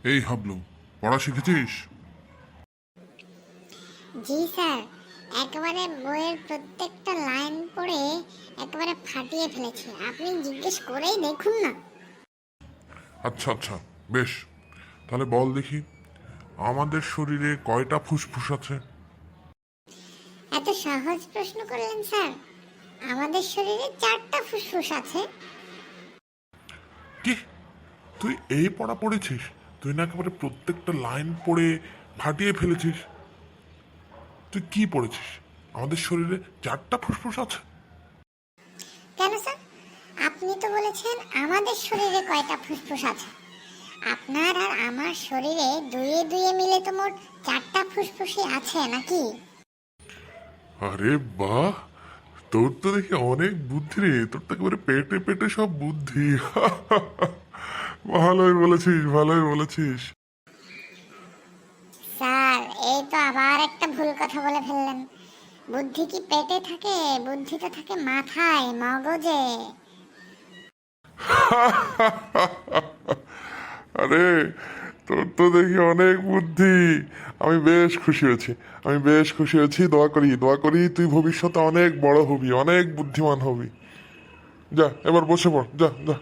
এই হাবলু, পড়া শিখেছিস? জি স্যার, একেবারে বইয়ের প্রত্যেকটা লাইন পড়ে একেবারে ফাটিয়ে ফেলেছি। আপনি জিজ্ঞেস করেই দেখুন না। আচ্ছা আচ্ছা, বেশ। তাহলে বল দেখি, আমাদের শরীরে কয়টা ফুসফুস আছে? এত সহজ প্রশ্ন করলেন স্যার। আমাদের শরীরে 4টা ফুসফুস আছে। কি, তুই এই পড়া পড়েছিস? তুই না একেবারে প্রত্যেকটা লাইন পড়ে ফাটিয়ে ফেলেছিস। তুই কি পড়েছিস? আমাদের শরীরে 4টা ফুসফুস আছে? কেন স্যার? আপনি তো বলেছেন আমাদের শরীরে কয়টা ফুসফুস আছে। আপনার আর আমার শরীরে দুয়ে দুয়ে মিলে তো মোট 4টা ফুসফুসই আছে নাকি? আরে বাহ, তোর তো দেখি অনেক বুদ্ধি রে। তোর তো একেবারে পেটে পেটে সব বুদ্ধি। ভালোই বলেছিস, ভালোই বলেছিস। স্যার, এই তো আবার একটা ভুল কথা বলে ফেললেন। বুদ্ধি কি পেটে থাকে? বুদ্ধি তো থাকে মাথায়, মগজে। আরে, তোর তো দেখি অনেক বুদ্ধি। আমি বেশ খুশি হয়েছি, আমি বেশ খুশি হয়েছি। দোয়া করি, দোয়া করি তুই ভবিষ্যতে অনেক বড় হবি, অনেক বুদ্ধিমান হবি। যা, এবার বসে পড়, যা যা।